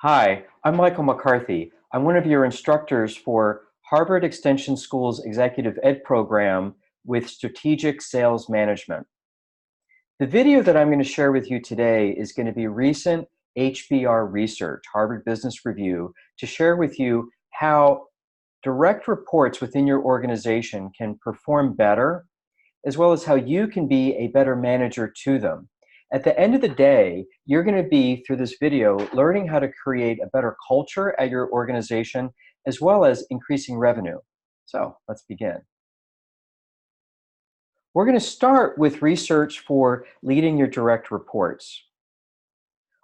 Hi, I'm Michael McCarthy. I'm one of your instructors for Harvard Extension School's Executive Ed program with Strategic Sales Management. The video that I'm going to share with you today is going to be recent HBR research, Harvard Business Review, to share with you how direct reports within your organization can perform better, as well as how you can be a better manager to them. At the end of the day, you're going to be, through this video, learning how to create a better culture at your organization, as well as increasing revenue. So let's begin. We're going to start with research for leading your direct reports.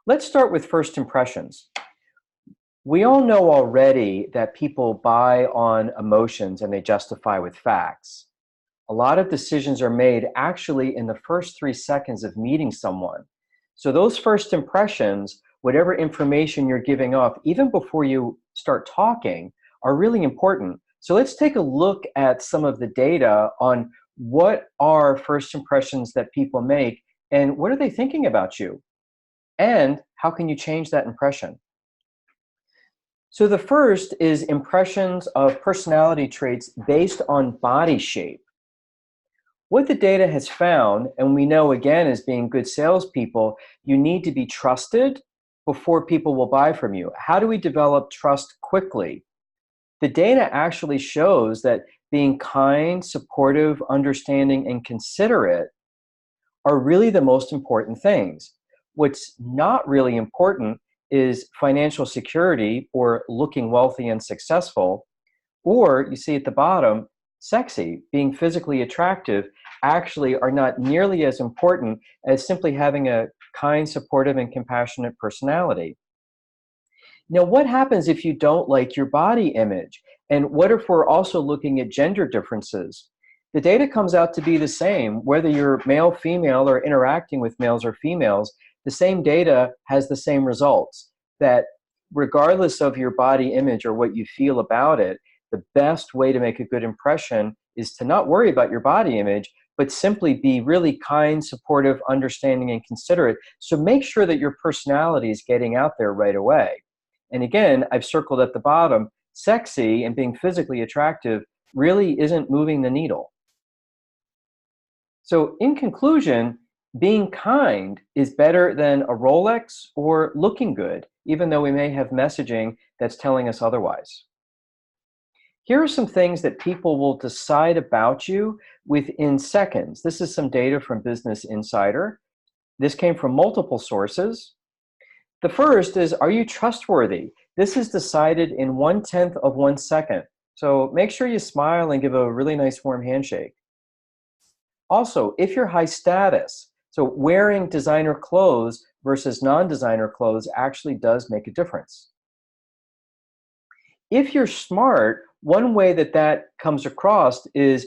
Let's start with first impressions. We all know already that people buy on emotions and they justify with facts. A lot of decisions are made actually in the first 3 seconds of meeting someone. So those first impressions, whatever information you're giving off, even before you start talking, are really important. So let's take a look at some of the data on what are first impressions that people make and what are they thinking about you? And how can you change that impression? So the first is impressions of personality traits based on body shape. What the data has found, and we know again as being good salespeople, you need to be trusted before people will buy from you. How do we develop trust quickly? The data actually shows that being kind, supportive, understanding, and considerate are really the most important things. What's not really important is financial security or looking wealthy and successful, or you see at the bottom, sexy, being physically attractive, actually are not nearly as important as simply having a kind, supportive, and compassionate personality. Now, what happens if you don't like your body image? And what if we're also looking at gender differences? The data comes out to be the same, whether you're male, female, or interacting with males or females, the same data has the same results, that regardless of your body image or what you feel about it, the best way to make a good impression is to not worry about your body image, but simply be really kind, supportive, understanding, and considerate. So make sure that your personality is getting out there right away. And again, I've circled at the bottom, sexy and being physically attractive really isn't moving the needle. So in conclusion, being kind is better than a Rolex or looking good, even though we may have messaging that's telling us otherwise. Here are some things that people will decide about you within seconds. This is some data from Business Insider. This came from multiple sources. The first is, are you trustworthy? This is decided in 1/10 of 1 second. So make sure you smile and give a really nice warm handshake. Also, if you're high status, so wearing designer clothes versus non-designer clothes actually does make a difference. If you're smart, one way that that comes across is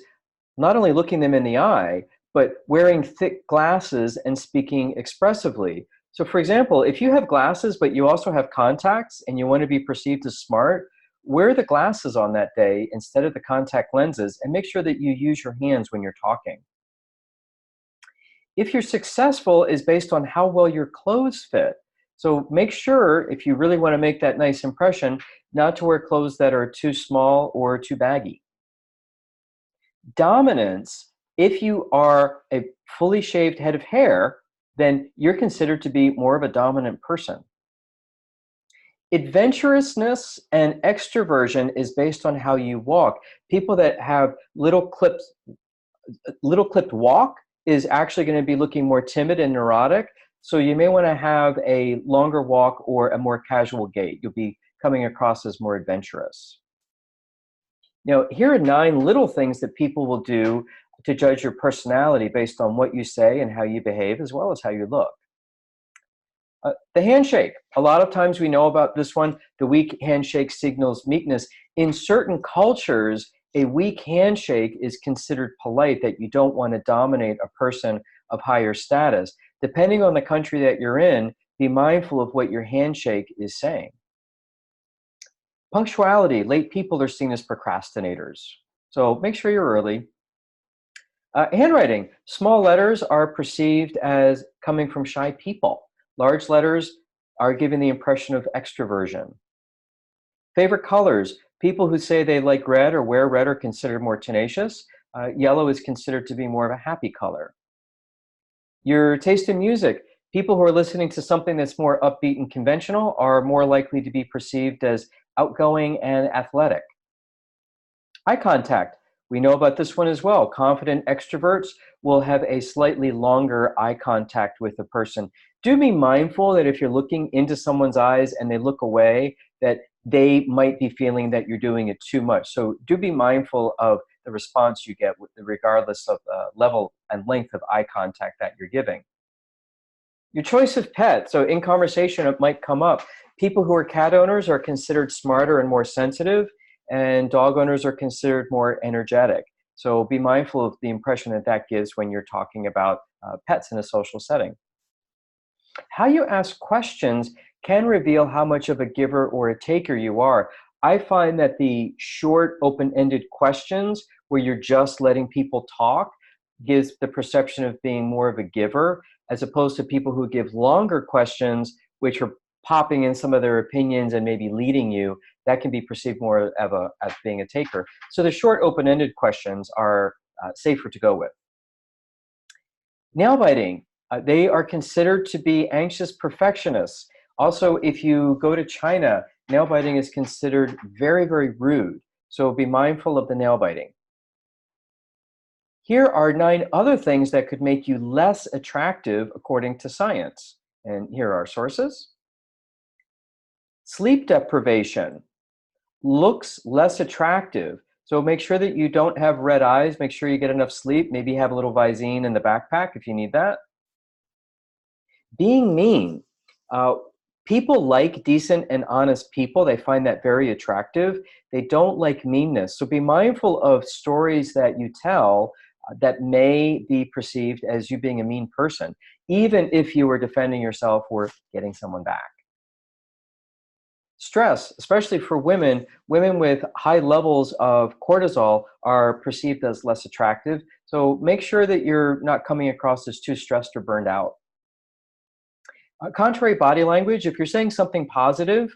not only looking them in the eye, but wearing thick glasses and speaking expressively. So for example, if you have glasses, but you also have contacts and you want to be perceived as smart, wear the glasses on that day instead of the contact lenses and make sure that you use your hands when you're talking. If you're successful is based on how well your clothes fit. So make sure, if you really want to make that nice impression, not to wear clothes that are too small or too baggy. Dominance, if you are a fully shaved head of hair, then you're considered to be more of a dominant person. Adventurousness and extroversion is based on how you walk. People that have little clipped walk is actually going to be looking more timid and neurotic. So you may want to have a longer walk or a more casual gait. You'll be coming across as more adventurous. Now, here are 9 little things that people will do to judge your personality based on what you say and how you behave, as well as how you look. The handshake. A lot of times we know about this one. The weak handshake signals meekness. In certain cultures, a weak handshake is considered polite, that you don't want to dominate a person of higher status. Depending on the country that you're in, be mindful of what your handshake is saying. Punctuality. Late people are seen as procrastinators. So make sure you're early. Handwriting. Small letters are perceived as coming from shy people. Large letters are giving the impression of extroversion. Favorite colors. People who say they like red or wear red are considered more tenacious. Yellow is considered to be more of a happy color. Your taste in music. People who are listening to something that's more upbeat and conventional are more likely to be perceived as outgoing and athletic. Eye contact. We know about this one as well. Confident extroverts will have a slightly longer eye contact with a person. Do be mindful that if you're looking into someone's eyes and they look away, that they might be feeling that you're doing it too much. So do be mindful of the response you get regardless of the level and length of eye contact that you're giving. Your choice of pet. So in conversation, it might come up. People who are cat owners are considered smarter and more sensitive, and dog owners are considered more energetic. So be mindful of the impression that that gives when you're talking about pets in a social setting. How you ask questions can reveal how much of a giver or a taker you are. I find that the short, open-ended questions where you're just letting people talk gives the perception of being more of a giver, as opposed to people who give longer questions, which are popping in some of their opinions and maybe leading you. That can be perceived more as being a taker. So the short, open-ended questions are safer to go with. Nail biting. They are considered to be anxious perfectionists. Also, if you go to China, nail biting is considered very, very rude. So be mindful of the nail biting. Here are 9 other things that could make you less attractive according to science. And here are sources. Sleep deprivation. Looks less attractive. So make sure that you don't have red eyes. Make sure you get enough sleep. Maybe have a little Visine in the backpack if you need that. Being mean. People like decent and honest people. They find that very attractive. They don't like meanness. So be mindful of stories that you tell that may be perceived as you being a mean person, even if you were defending yourself or getting someone back. Stress, especially for women, women with high levels of cortisol are perceived as less attractive. So make sure that you're not coming across as too stressed or burned out. Contrary body language, if you're saying something positive,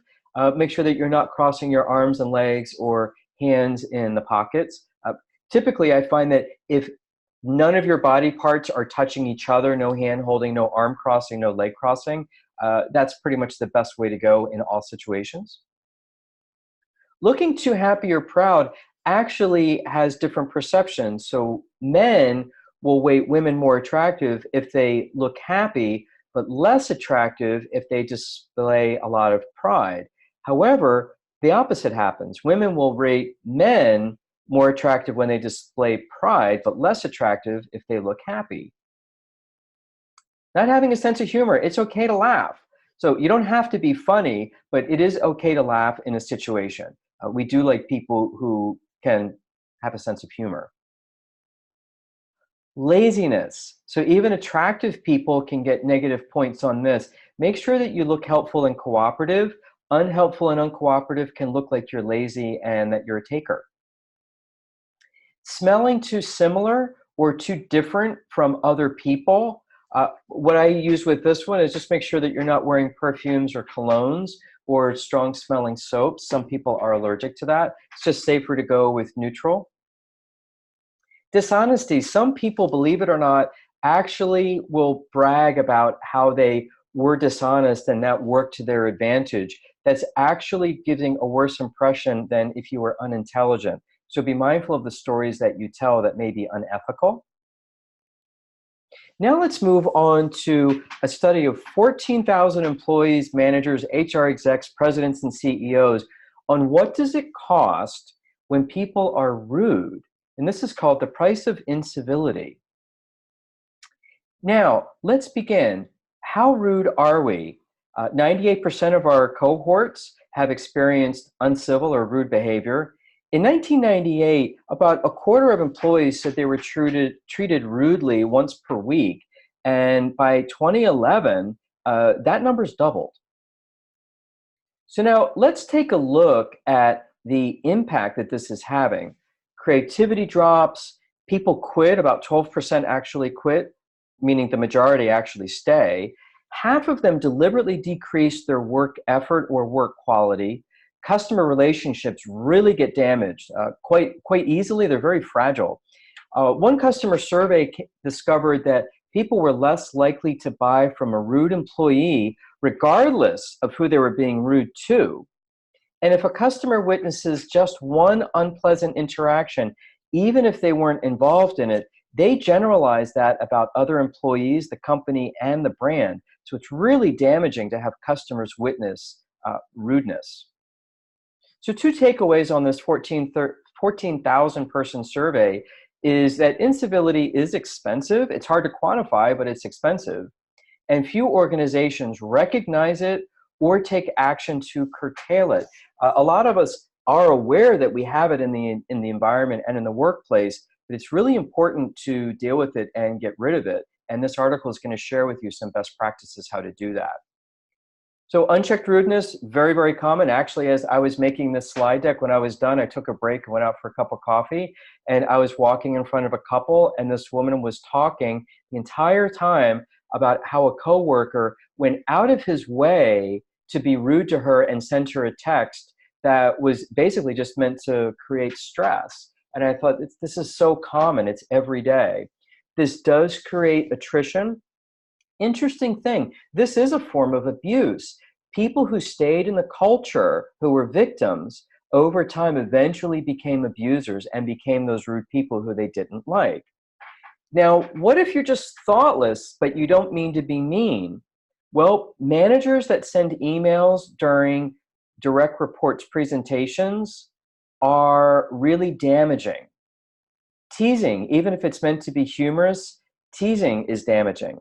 make sure that you're not crossing your arms and legs or hands in the pockets. Typically, I find that if none of your body parts are touching each other, no hand holding, no arm crossing, no leg crossing, that's pretty much the best way to go in all situations. Looking too happy or proud actually has different perceptions. So men will weight women more attractive if they look happy, but less attractive if they display a lot of pride. However, the opposite happens. Women will rate men more attractive when they display pride, but less attractive if they look happy. Not having a sense of humor. It's okay to laugh. So you don't have to be funny, but it is okay to laugh in a situation. We do like people who can have a sense of humor. Laziness. So even attractive people can get negative points on this. Make sure that you look helpful and cooperative. Unhelpful and uncooperative can look like you're lazy and that you're a taker. Smelling too similar or too different from other people. What I use with this one is just make sure that you're not wearing perfumes or colognes or strong smelling soaps. Some people are allergic to that. It's just safer to go with neutral. Dishonesty. Some people, believe it or not, actually will brag about how they were dishonest and that worked to their advantage. That's actually giving a worse impression than if you were unintelligent. So be mindful of the stories that you tell that may be unethical. Now let's move on to a study of 14,000 employees, managers, HR execs, presidents, and CEOs on what does it cost when people are rude. And this is called the price of incivility. Now, let's begin. How rude are we? 98% of our cohorts have experienced uncivil or rude behavior. In 1998, about a quarter of employees said they were treated rudely once per week. And by 2011, that number's doubled. So now let's take a look at the impact that this is having. Creativity drops, people quit, about 12% actually quit, meaning the majority actually stay. Half of them deliberately decreased their work effort or work quality. Customer relationships really get damaged quite easily. They're very fragile. One customer survey discovered that people were less likely to buy from a rude employee regardless of who they were being rude to. And if a customer witnesses just one unpleasant interaction, even if they weren't involved in it, they generalize that about other employees, the company, and the brand. So it's really damaging to have customers witness rudeness. So two takeaways on this 14,000 person survey is that incivility is expensive. It's hard to quantify, but it's expensive. And few organizations recognize it or take action to curtail it. A lot of us are aware that we have it in the environment and in the workplace, but it's really important to deal with it and get rid of it. And this article is going to share with you some best practices how to do that. So unchecked rudeness, very, very common. Actually, as I was making this slide deck, when I was done, I took a break and went out for a cup of coffee. And I was walking in front of a couple, and this woman was talking the entire time about how a coworker went out of his way to be rude to her and sent her a text that was basically just meant to create stress. And I thought, this is so common. It's every day. This does create attrition. Interesting thing, this is a form of abuse. People who stayed in the culture, who were victims, over time eventually became abusers and became those rude people who they didn't like. Now, what if you're just thoughtless, but you don't mean to be mean? Well, managers that send emails during direct reports presentations are really damaging. Teasing, even if it's meant to be humorous, teasing is damaging.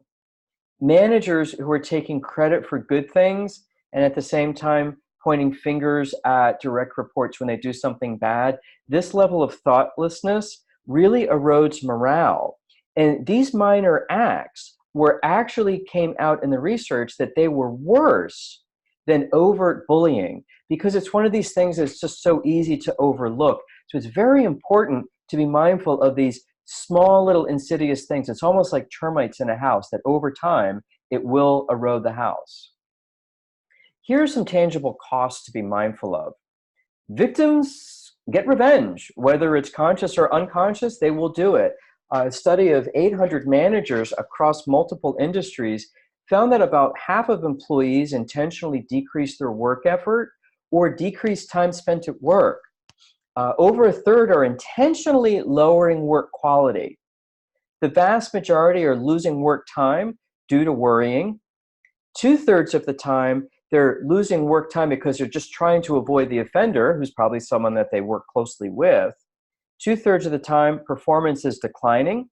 Managers who are taking credit for good things and at the same time pointing fingers at direct reports when they do something bad, this level of thoughtlessness really erodes morale. And these minor acts actually came out in the research that they were worse than overt bullying, because it's one of these things that's just so easy to overlook. So it's very important to be mindful of these small little insidious things. It's almost like termites in a house that over time, it will erode the house. Here are some tangible costs to be mindful of. Victims get revenge, whether it's conscious or unconscious, they will do it. A study of 800 managers across multiple industries found that about half of employees intentionally decreased their work effort or decreased time spent at work. Over a third are intentionally lowering work quality. The vast majority are losing work time due to worrying. 2/3 of the time, they're losing work time because they're just trying to avoid the offender, who's probably someone that they work closely with. 2/3 of the time, performance is declining.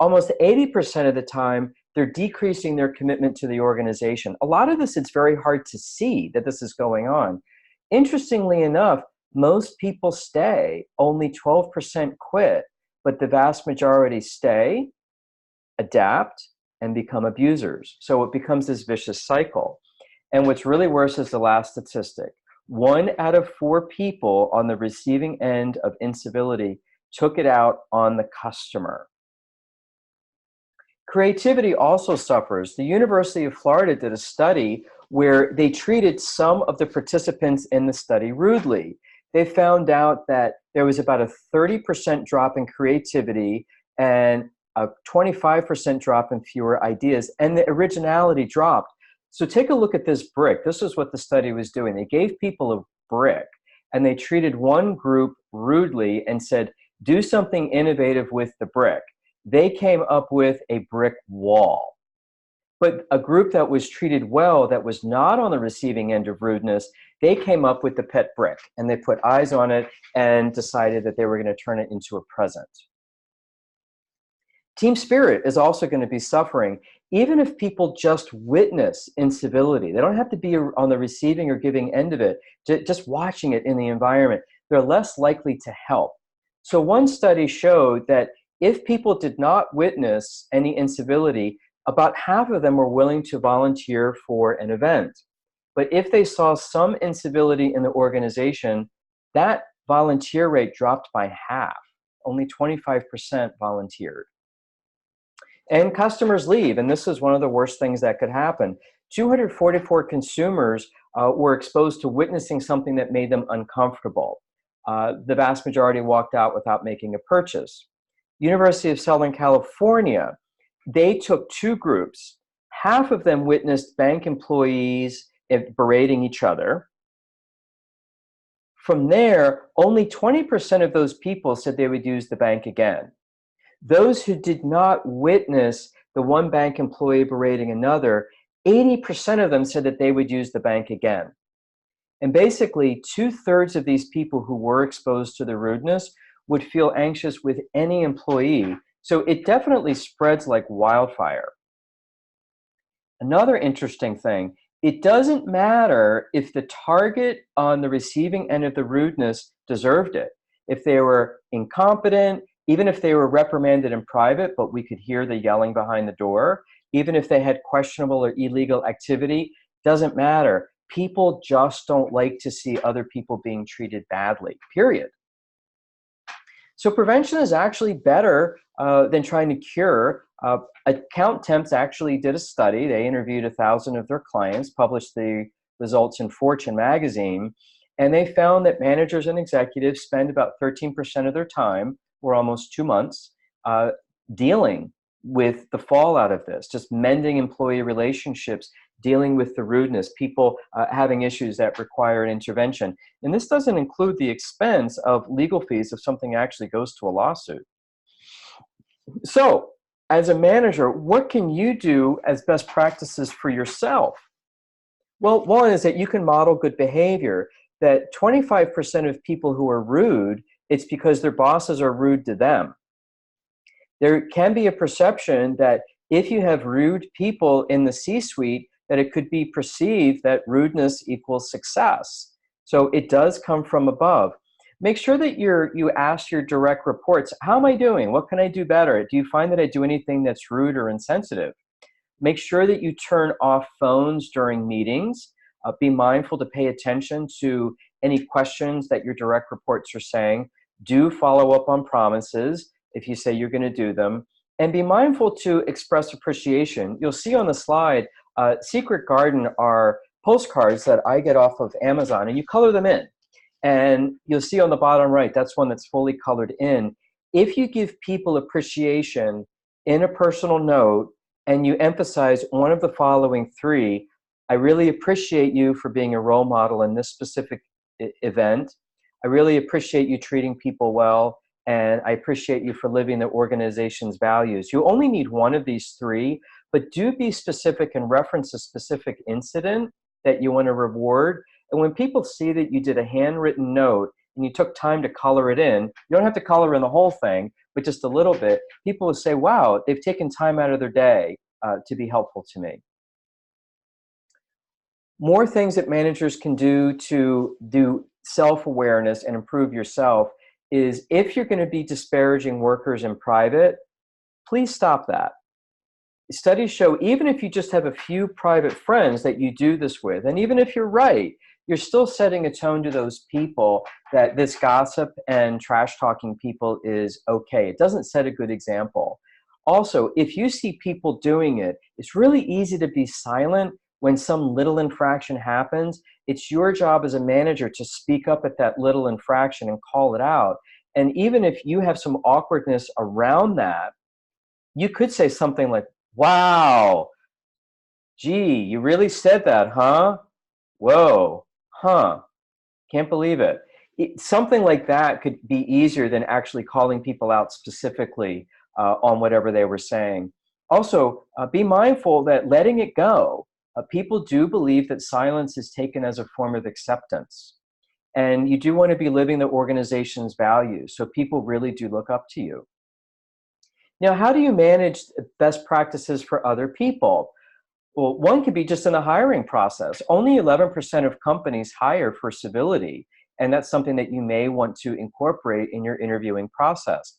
Almost 80% of the time, they're decreasing their commitment to the organization. A lot of this, it's very hard to see that this is going on. Interestingly enough, most people stay, only 12% quit, but the vast majority stay, adapt, and become abusers. So it becomes this vicious cycle. And what's really worse is the last statistic. 1 out of 4 people on the receiving end of incivility took it out on the customer. Creativity also suffers. The University of Florida did a study where they treated some of the participants in the study rudely. They found out that there was about a 30% drop in creativity and a 25% drop in fewer ideas, and the originality dropped. So take a look at this brick. This is what the study was doing. They gave people a brick, and they treated one group rudely and said, do something innovative with the brick. They came up with a brick wall. But a group that was treated well, that was not on the receiving end of rudeness, they came up with the pet brick, and they put eyes on it and decided that they were going to turn it into a present. Team spirit is also going to be suffering, even if people just witness incivility. They don't have to be on the receiving or giving end of it. Just watching it in the environment, they're less likely to help. So one study showed that if people did not witness any incivility, about half of them were willing to volunteer for an event. But if they saw some incivility in the organization, that volunteer rate dropped by half. Only 25% volunteered. And customers leave, and this is one of the worst things that could happen. 244 consumers were exposed to witnessing something that made them uncomfortable. The vast majority walked out without making a purchase. University of Southern California, they took two groups. Half of them witnessed bank employees berating each other. From there, only 20% of those people said they would use the bank again. Those who did not witness the one bank employee berating another, 80% of them said that they would use the bank again. And basically, 2/3 of these people who were exposed to the rudeness would feel anxious with any employee. So it definitely spreads like wildfire. Another interesting thing, it doesn't matter if the target on the receiving end of the rudeness deserved it. If they were incompetent, even if they were reprimanded in private, but we could hear the yelling behind the door, even if they had questionable or illegal activity, doesn't matter. People just don't like to see other people being treated badly, period. So prevention is actually better than trying to cure. Account Temps actually did a study. They interviewed 1,000 of their clients, published the results in Fortune magazine, and they found that managers and executives spend about 13% of their time, or almost 2 months, dealing with the fallout of this, just mending employee relationships, dealing with the rudeness, people having issues that require an intervention. And this doesn't include the expense of legal fees if something actually goes to a lawsuit. So, as a manager, what can you do as best practices for yourself? Well, one is that you can model good behavior, that 25% of people who are rude, it's because their bosses are rude to them. There can be a perception that if you have rude people in the C-suite, that it could be perceived that rudeness equals success. So it does come from above. Make sure that you ask your direct reports, how am I doing? What can I do better? Do you find that I do anything that's rude or insensitive? Make sure that you turn off phones during meetings. Be mindful to pay attention to any questions that your direct reports are saying. Do follow up on promises if you say you're going to do them. And be mindful to express appreciation. You'll see on the slide, Secret Garden are postcards that I get off of Amazon, and you color them in. And you'll see on the bottom right, that's one that's fully colored in. If you give people appreciation in a personal note, and you emphasize one of the following three, I really appreciate you for being a role model in this specific event. I really appreciate you treating people well, and I appreciate you for living the organization's values. You only need one of these three, but do be specific and reference a specific incident that you want to reward. And when people see that you did a handwritten note and you took time to color it in, you don't have to color in the whole thing, but just a little bit, people will say, wow, they've taken time out of their day to be helpful to me. More things that managers can do to do self-awareness and improve yourself is, if you're going to be disparaging workers in private, please stop that. Studies show even if you just have a few private friends that you do this with, and even if you're right, you're still setting a tone to those people that this gossip and trash talking people is okay. It doesn't set a good example. Also, if you see people doing it, it's really easy to be silent when some little infraction happens. It's your job as a manager to speak up at that little infraction and call it out. And even if you have some awkwardness around that, you could say something like, wow, gee, you really said that, huh? Whoa, huh, can't believe it. Something like that could be easier than actually calling people out specifically on whatever they were saying. Also, be mindful that letting it go. People do believe that silence is taken as a form of acceptance. And you do want to be living the organization's values, so people really do look up to you. Now, how do you manage best practices for other people? Well, one could be just in the hiring process. Only 11% of companies hire for civility, and that's something that you may want to incorporate in your interviewing process.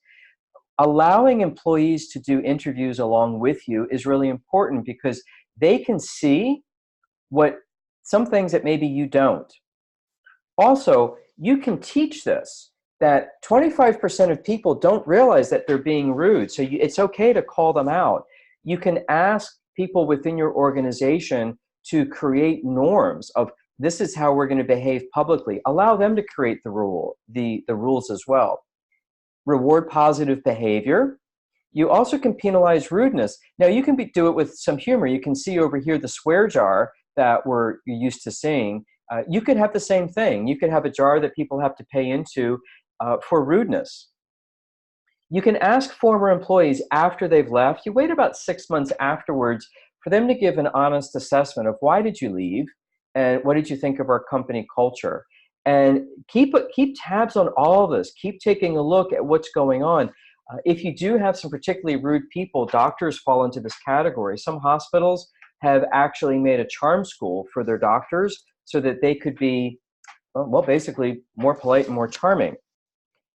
Allowing employees to do interviews along with you is really important, because they can see some things that maybe you don't. Also, you can teach this, that 25% of people don't realize that they're being rude, so it's okay to call them out. You can ask people within your organization to create norms of this is how we're going to behave publicly. Allow them to create the rules as well. Reward positive behavior. You also can penalize rudeness. Now you can do it with some humor. You can see over here the swear jar that we're used to seeing. You could have the same thing. You could have a jar that people have to pay into for rudeness. You can ask former employees after they've left. You wait about 6 months afterwards for them to give an honest assessment of why did you leave and what did you think of our company culture. And keep tabs on all of this. Keep taking a look at what's going on. If you do have some particularly rude people, doctors fall into this category. Some hospitals have actually made a charm school for their doctors so that they could be, well, basically more polite and more charming.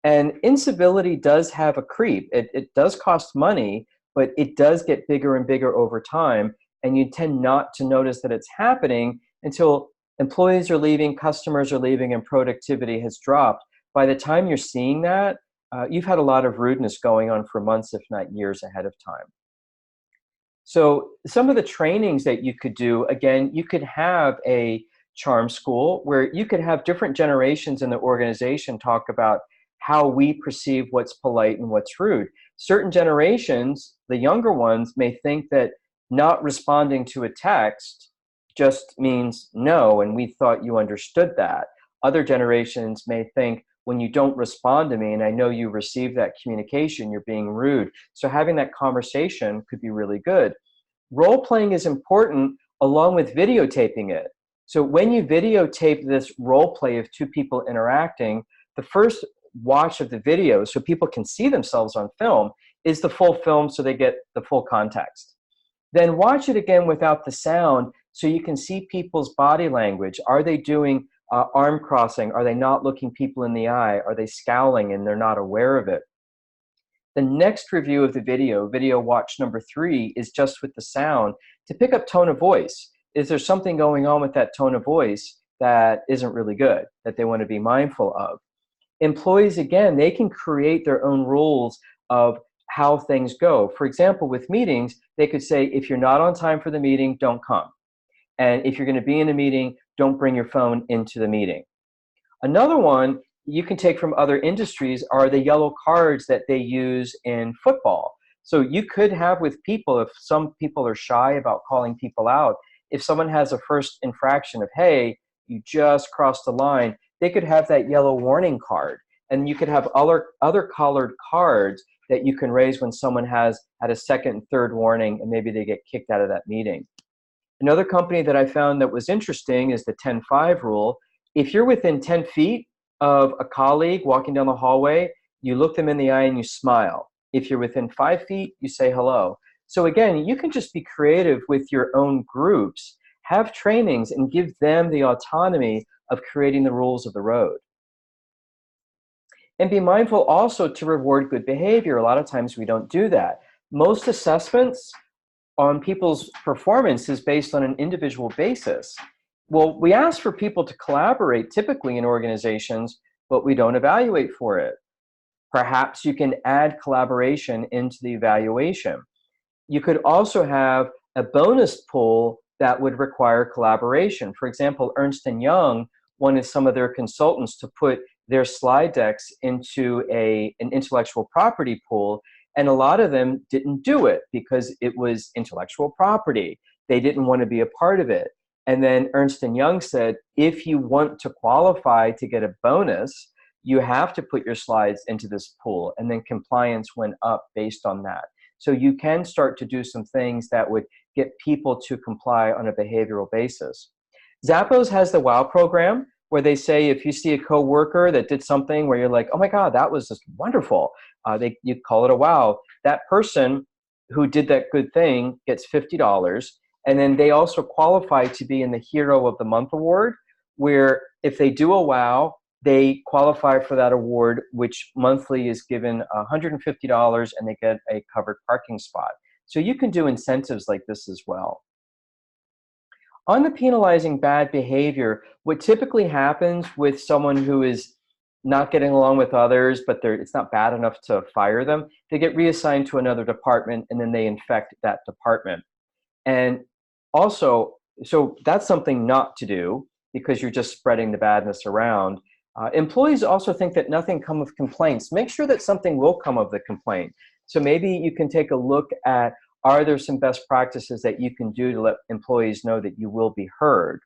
And incivility does have a creep. It does cost money, but it does get bigger and bigger over time. And you tend not to notice that it's happening until employees are leaving, customers are leaving, and productivity has dropped. By the time you're seeing that, you've had a lot of rudeness going on for months, if not years ahead of time. So some of the trainings that you could do, again, you could have a charm school where you could have different generations in the organization talk about how we perceive what's polite and what's rude. Certain generations, the younger ones, may think that not responding to a text just means no, and we thought you understood that. Other generations may think, when you don't respond to me and I know you received that communication, you're being rude. So having that conversation could be really good. Role playing is important along with videotaping it. So when you videotape this role play of two people interacting, the first watch of the video, so people can see themselves on film, is the full film so they get the full context. Then watch it again without the sound so you can see people's body language. Are they doing arm crossing? Are they not looking people in the eye? Are they scowling and they're not aware of it? The next review of the video watch number 3, is just with the sound to pick up tone of voice. Is there something going on with that tone of voice that isn't really good, that they want to be mindful of? Employees, again, they can create their own rules of how things go. For example, with meetings, they could say, if you're not on time for the meeting, don't come. And if you're going to be in a meeting, don't bring your phone into the meeting. Another one you can take from other industries are the yellow cards that they use in football. So you could have with people, if some people are shy about calling people out, if someone has a first infraction of, hey, you just crossed the line, they could have that yellow warning card. And you could have other colored cards that you can raise when someone has had a second and third warning and maybe they get kicked out of that meeting. Another company that I found that was interesting is the 10-5 rule. If you're within 10 feet of a colleague walking down the hallway, you look them in the eye and you smile. If you're within 5 feet, you say hello. So again, you can just be creative with your own groups, have trainings, and give them the autonomy of creating the rules of the road. And be mindful also to reward good behavior. A lot of times we don't do that. Most assessments on people's performance is based on an individual basis. Well, we ask for people to collaborate typically in organizations, but we don't evaluate for it. Perhaps you can add collaboration into the evaluation. You could also have a bonus pool that would require collaboration. For example, Ernst & Young wanted some of their consultants to put their slide decks into an intellectual property pool, and a lot of them didn't do it because it was intellectual property. They didn't want to be a part of it. And then Ernst & Young said, if you want to qualify to get a bonus, you have to put your slides into this pool. And then compliance went up based on that. So you can start to do some things that would get people to comply on a behavioral basis. Zappos has the WOW program, where they say if you see a coworker that did something where you're like, oh my God, that was just wonderful, you call it a WOW. That person who did that good thing gets $50. And then they also qualify to be in the Hero of the Month award, where if they do a WOW, they qualify for that award, which monthly is given $150, and they get a covered parking spot. So you can do incentives like this as well. On the penalizing bad behavior, what typically happens with someone who is not getting along with others, but it's not bad enough to fire them, they get reassigned to another department, and then they infect that department. And also, so that's something not to do because you're just spreading the badness around. Employees also think that nothing comes of complaints. Make sure that something will come of the complaint. So maybe you can take a look at, are there some best practices that you can do to let employees know that you will be heard?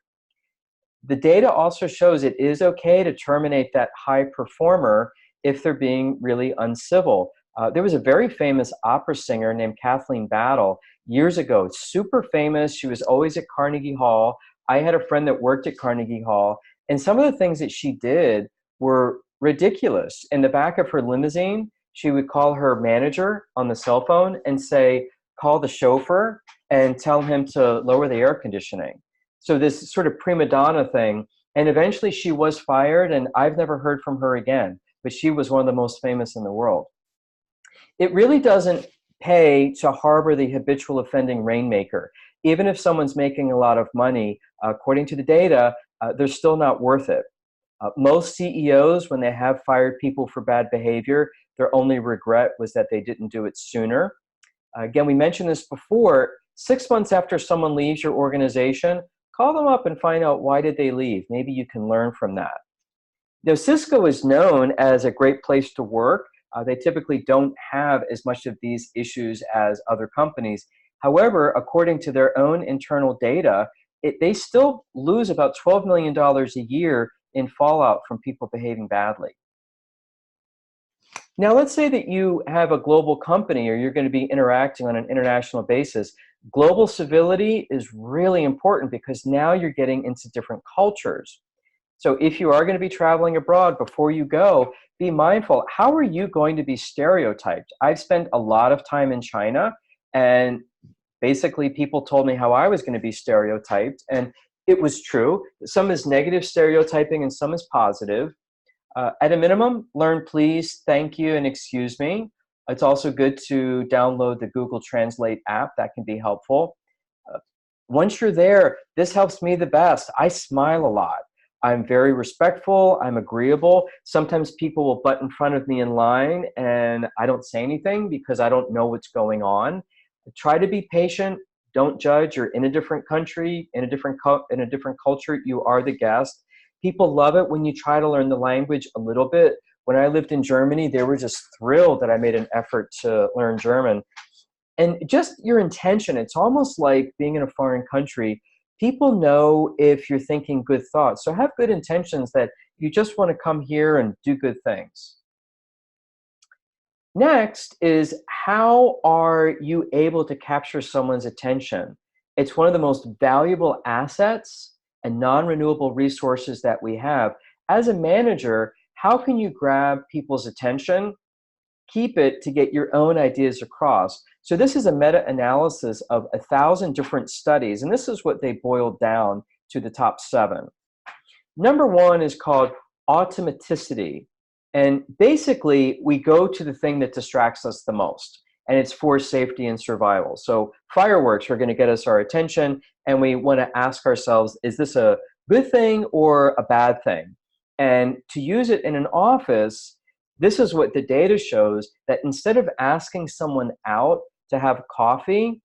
The data also shows it is okay to terminate that high performer if they're being really uncivil. There was a very famous opera singer named Kathleen Battle years ago, super famous. She was always at Carnegie Hall. I had a friend that worked at Carnegie Hall, and some of the things that she did were ridiculous. In the back of her limousine, she would call her manager on the cell phone and say, call the chauffeur and tell him to lower the air conditioning. So this sort of prima donna thing, and eventually she was fired, and I've never heard from her again, but she was one of the most famous in the world. It really doesn't pay to harbor the habitual offending rainmaker. Even if someone's making a lot of money, according to the data, they're still not worth it. Most CEOs, when they have fired people for bad behavior, their only regret was that they didn't do it sooner. Again, we mentioned this before, 6 months after someone leaves your organization, call them up and find out why did they leave. Maybe you can learn from that. Now, Cisco is known as a great place to work. They typically don't have as much of these issues as other companies. However, according to their own internal data, they still lose about $12 million a year in fallout from people behaving badly. Now, let's say that you have a global company or you're going to be interacting on an international basis. Global civility is really important because now you're getting into different cultures. So if you are going to be traveling abroad, before you go, be mindful, how are you going to be stereotyped? I've spent a lot of time in China, and basically people told me how I was going to be stereotyped, and it was true. Some is negative stereotyping and some is positive. At a minimum, learn please, thank you, and excuse me. It's also good to download the Google Translate app. That can be helpful. Once you're there, this helps me the best. I smile a lot. I'm very respectful. I'm agreeable. Sometimes people will butt in front of me in line and I don't say anything because I don't know what's going on. Try to be patient. Don't judge. You're in a different country, in a different culture. You are the guest. People love it when you try to learn the language a little bit. When I lived in Germany, they were just thrilled that I made an effort to learn German. And just your intention, it's almost like being in a foreign country. People know if you're thinking good thoughts. So have good intentions that you just want to come here and do good things. Next is, how are you able to capture someone's attention? It's one of the most valuable assets and non-renewable resources that we have. As a manager, how can you grab people's attention, keep it to get your own ideas across? So this is a meta-analysis of 1,000 different studies, and this is what they boiled down to the top 7. Number 1 is called AUTOMATICIT. And basically, we go to the thing that distracts us the most, and it's for safety and survival. So fireworks are going to get us our attention, and we want to ask ourselves, is this a good thing or a bad thing? And to use it in an office, this is what the data shows, that instead of asking someone out to have coffee,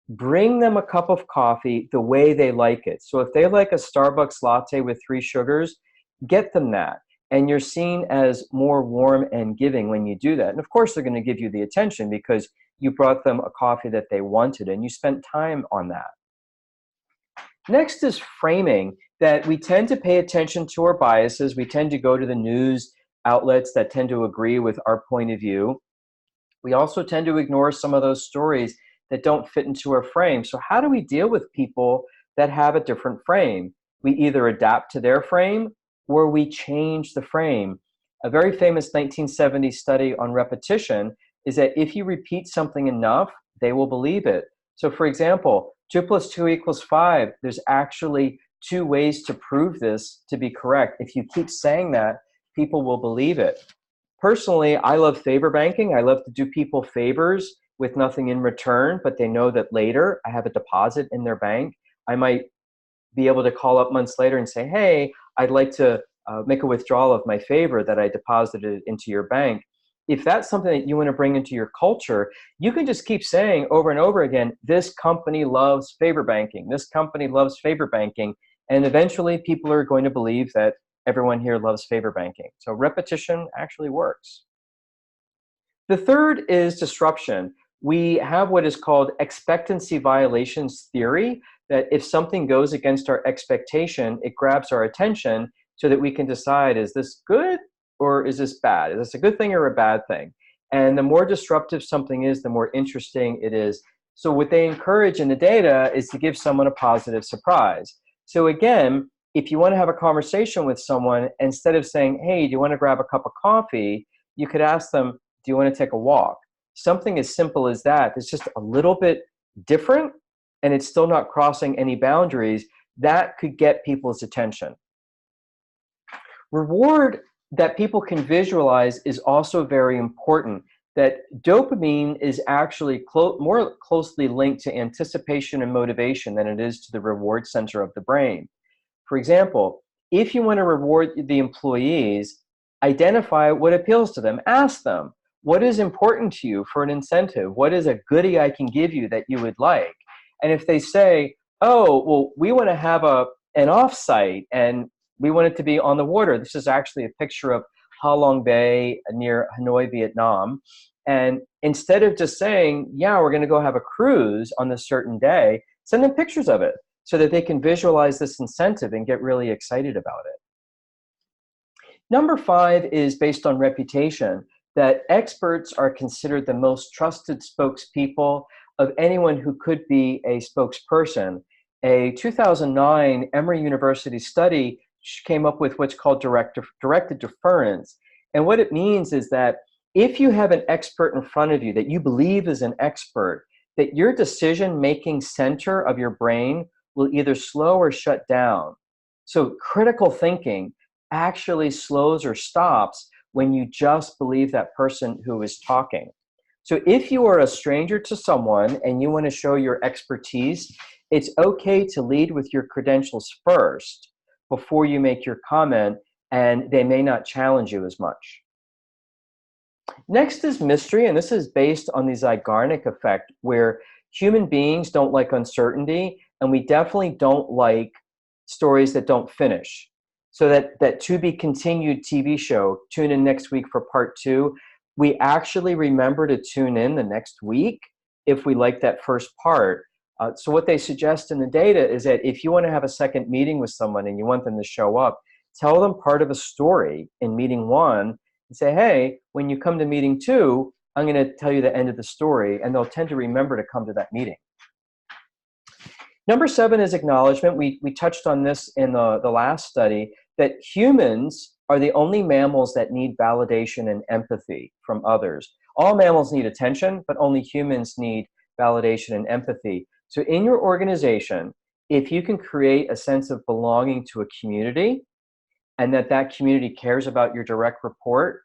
bring them a cup of coffee the way they like it. So if they like a Starbucks latte with 3 sugars, get them that. And you're seen as more warm and giving when you do that. And of course, they're going to give you the attention because you brought them a coffee that they wanted and you spent time on that. Next is framing, that we tend to pay attention to our biases. We tend to go to the news outlets that tend to agree with our point of view. We also tend to ignore some of those stories that don't fit into our frame. So how do we deal with people that have a different frame? We either adapt to their frame or we change the frame. A very famous 1970 study on repetition is that if you repeat something enough, they will believe it. So for example, 2 + 2 = 5, there's actually 2 ways to prove this to be correct. If you keep saying that, people will believe it. Personally, I love favor banking. I love to do people favors with nothing in return, but they know that later I have a deposit in their bank. I might be able to call up months later and say, hey, I'd like to make a withdrawal of my favor that I deposited into your bank. If that's something that you want to bring into your culture, you can just keep saying over and over again, this company loves favor banking. This company loves favor banking. And eventually people are going to believe that everyone here loves favor banking. So repetition actually works. The third is disruption. We have what is called expectancy violations theory, that if something goes against our expectation, it grabs our attention so that we can decide, is this good or is this bad? Is this a good thing or a bad thing? And the more disruptive something is, the more interesting it is. So what they encourage in the data is to give someone a positive surprise. So again, if you want to have a conversation with someone, instead of saying, hey, do you want to grab a cup of coffee? You could ask them, do you want to take a walk? Something as simple as that, it's just a little bit different and it's still not crossing any boundaries, that could get people's attention. Reward that people can visualize is also very important. That dopamine is actually more closely linked to anticipation and motivation than it is to the reward center of the brain. For example, if you want to reward the employees, identify what appeals to them. Ask them, what is important to you for an incentive? What is a goodie I can give you that you would like? And if they say, oh, well, we want to have an offsite and we want it to be on the water. This is actually a picture of Ha Long Bay near Hanoi, Vietnam. And instead of just saying, yeah, we're going to go have a cruise on this certain day, send them pictures of it so that they can visualize this incentive and get really excited about it. Number 5 is based on reputation, that experts are considered the most trusted spokespeople of anyone who could be a spokesperson. A 2009 Emory University study came up with what's called directed deference. And what it means is that if you have an expert in front of you that you believe is an expert, that your decision-making center of your brain will either slow or shut down. So critical thinking actually slows or stops when you just believe that person who is talking. So if you are a stranger to someone and you want to show your expertise, it's okay to lead with your credentials first before you make your comment, and they may not challenge you as much. Next is mystery, and this is based on the Zeigarnik effect, where human beings don't like uncertainty, and we definitely don't like stories that don't finish. So that to be continued TV show, tune in next week for part 2. We actually remember to tune in the next week if we like that first part. So what they suggest in the data is that if you want to have a second meeting with someone and you want them to show up, tell them part of a story in meeting 1 and say, hey, when you come to meeting 2, I'm going to tell you the end of the story, and they'll tend to remember to come to that meeting. Number 7 is acknowledgement. We touched on this in the last study, that humans are the only mammals that need validation and empathy from others. All mammals need attention, but only humans need validation and empathy. So in your organization, if you can create a sense of belonging to a community and that community cares about your direct report,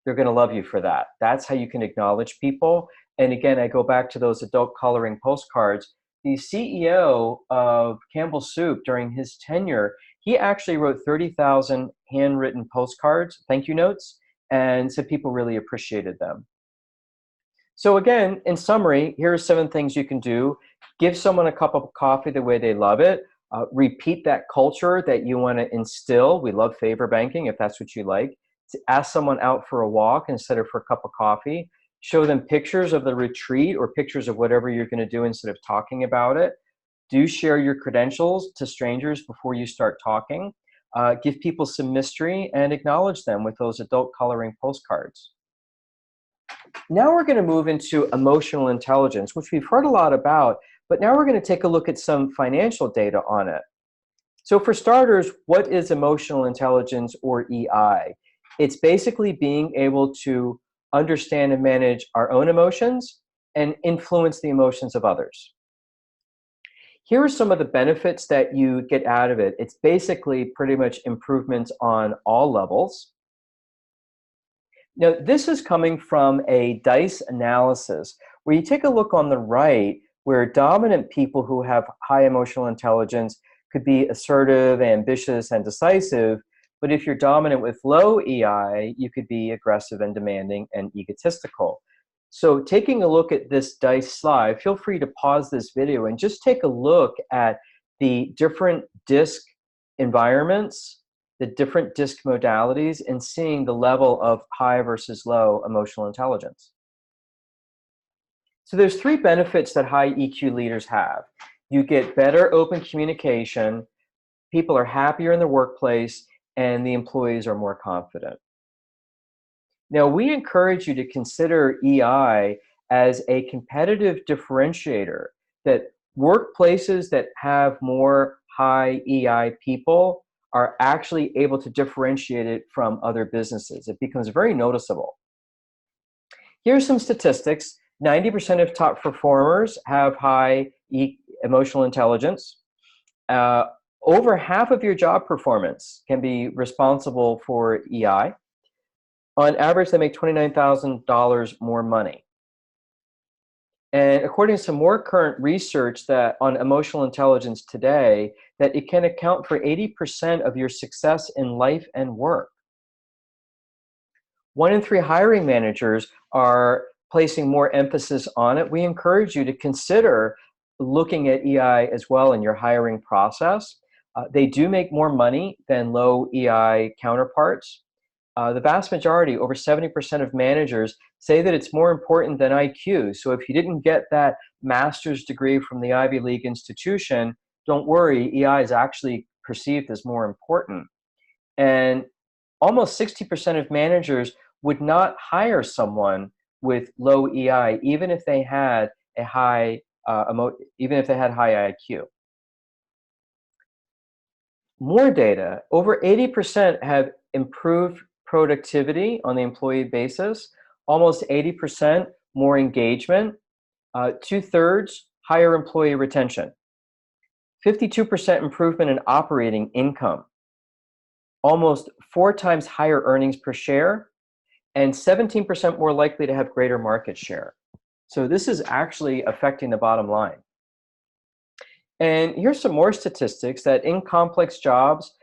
they're going to love you for that. That's how you can acknowledge people. And again, I go back to those adult coloring postcards. The CEO of Campbell Soup during his tenure, he actually wrote 30,000 handwritten postcards, thank you notes, and said people really appreciated them. So again, in summary, here are 7 things you can do. Give someone a cup of coffee the way they love it. Repeat that culture that you want to instill. We love favor banking, if that's what you like. To ask someone out for a walk instead of for a cup of coffee. Show them pictures of the retreat or pictures of whatever you're going to do instead of talking about it. Do share your credentials to strangers before you start talking. Give people some mystery and acknowledge them with those adult coloring postcards. Now we're going to move into emotional intelligence, which we've heard a lot about, but now we're going to take a look at some financial data on it. So for starters, what is emotional intelligence, or EI? It's basically being able to understand and manage our own emotions and influence the emotions of others. Here are some of the benefits that you get out of it. It's basically pretty much improvements on all levels. Now, this is coming from a DICE analysis where you take a look on the right where dominant people who have high emotional intelligence could be assertive, ambitious, and decisive, But if you're dominant with low EI, you could be aggressive and demanding and egotistical. So taking a look at this DICE slide, feel free to pause this video and just take a look at the different DISC environments, the different DISC modalities, and seeing the level of high versus low emotional intelligence. So there's 3 benefits that high EQ leaders have. You get better open communication, people are happier in the workplace, and the employees are more confident. Now, we encourage you to consider EI as a competitive differentiator, that workplaces that have more high EI people are actually able to differentiate it from other businesses. It becomes very noticeable. Here's some statistics. 90% of top performers have high emotional intelligence. Over half of your job performance can be responsible for EI. On average, they make $29,000 more money. And according to some more current research that on emotional intelligence today, that it can account for 80% of your success in life and work. 1 in 3 hiring managers are placing more emphasis on it. We encourage you to consider looking at EI as well in your hiring process. They do make more money than low EI counterparts. The vast majority, over 70% of managers, say that it's more important than IQ. So if you didn't get that master's degree from the Ivy League institution, don't worry, EI is actually perceived as more important. And almost 60% of managers would not hire someone with low EI, even if they had a high, even if they had high IQ. More data, over 80% have improved productivity on the employee basis, almost 80% more engagement, 2/3 higher employee retention, 52% improvement in operating income, almost 4 times higher earnings per share, and 17% more likely to have greater market share. So this is actually affecting the bottom line. And here's some more statistics that in complex jobs,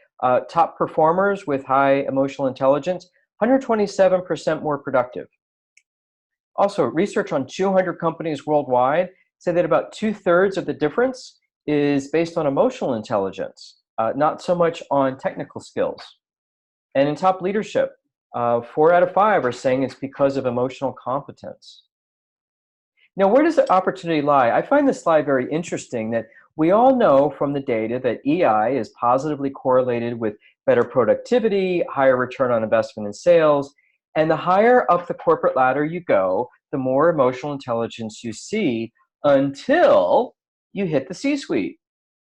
top performers with high emotional intelligence, 127% more productive. Also, research on 200 companies worldwide say that about 2/3 of the difference is based on emotional intelligence, not so much on technical skills. And in top leadership, 4 out of 5 are saying it's because of emotional competence. Now, where does the opportunity lie? I find this slide very interesting, that we all know from the data that EI is positively correlated with better productivity, higher return on investment in sales, and the higher up the corporate ladder you go, the more emotional intelligence you see until you hit the C-suite.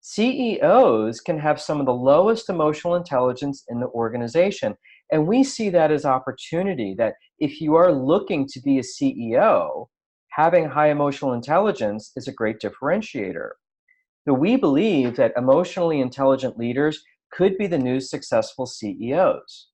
CEOs can have some of the lowest emotional intelligence in the organization, and we see that as opportunity, that if you are looking to be a CEO, having high emotional intelligence is a great differentiator. So we believe that emotionally intelligent leaders could be the new successful CEOs.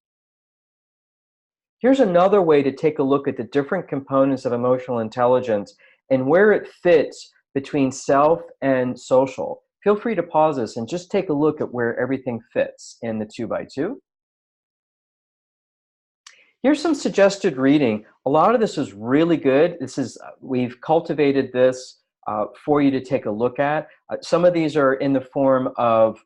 Here's another way to take a look at the different components of emotional intelligence and where it fits between self and social. Feel free to pause this and just take a look at where everything fits in the 2x2. Here's some suggested reading. A lot of this is really good. We've cultivated this for you to take a look at. Some of these are in the form of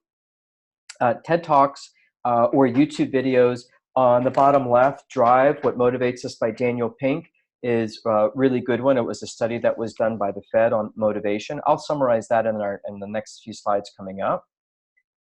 TED Talks or YouTube videos. On the bottom left, Drive, What Motivates Us by Daniel Pink is a really good one. It was a study that was done by the Fed on motivation. I'll summarize that in the next few slides coming up.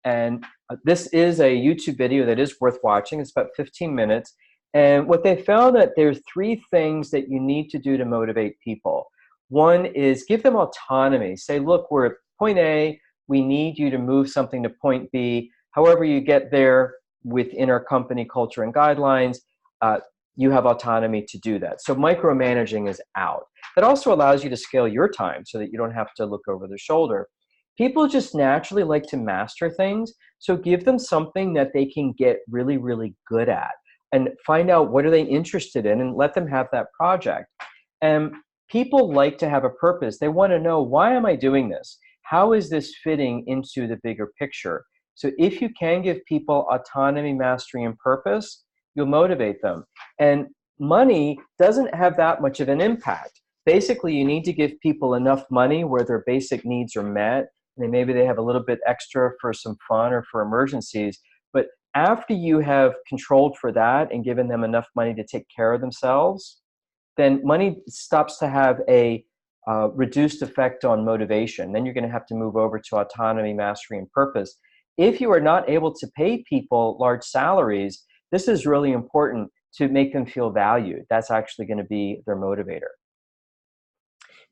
And this is a YouTube video that is worth watching. It's about 15 minutes. And what they found, that there's 3 things that you need to do to motivate people. One is give them autonomy. Say, look, we're at point A, we need you to move something to point B. However you get there within our company culture and guidelines, you have autonomy to do that. So micromanaging is out. That also allows you to scale your time so that you don't have to look over their shoulder. People just naturally like to master things, so give them something that they can get really, really good at, and find out what are they interested in and let them have that project. And people like to have a purpose. They want to know, why am I doing this? How is this fitting into the bigger picture? So if you can give people autonomy, mastery, and purpose, you'll motivate them. And money doesn't have that much of an impact. Basically, you need to give people enough money where their basic needs are met, and maybe they have a little bit extra for some fun or for emergencies. But after you have controlled for that and given them enough money to take care of themselves, then money stops to have a reduced effect on motivation. Then you're going to have to move over to autonomy, mastery, and purpose. If you are not able to pay people large salaries, this is really important to make them feel valued. That's actually going to be their motivator.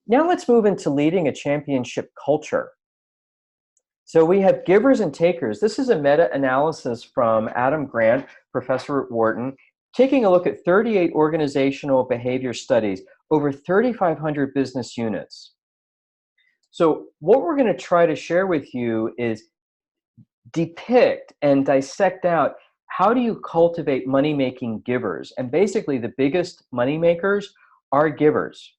Now let's move into leading a championship culture. So we have givers and takers. This is a meta-analysis from Adam Grant, professor at Wharton, taking a look at 38 organizational behavior studies, over 3,500 business units. So what we're going to try to share with you is depict and dissect out how do you cultivate money-making givers. And basically the biggest money makers are givers,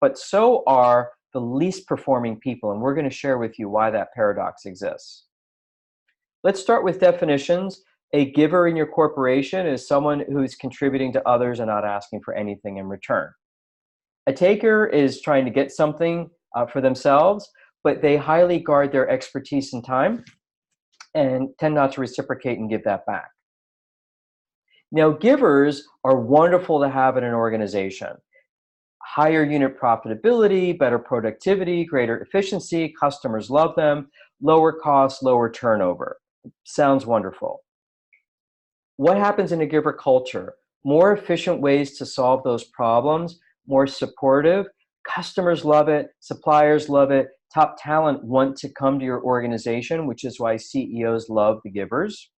but so are the least performing people. And we're going to share with you why that paradox exists. Let's start with definitions. A giver in your corporation is someone who's contributing to others and not asking for anything in return. A taker is trying to get something for themselves, but they highly guard their expertise and time and tend not to reciprocate and give that back. Now, givers are wonderful to have in an organization. Higher unit profitability, better productivity, greater efficiency, customers love them, lower costs, lower turnover. Sounds wonderful. What happens in a giver culture? More efficient ways to solve those problems, more supportive. Customers love it, suppliers love it, top talent want to come to your organization, which is why CEOs love the givers.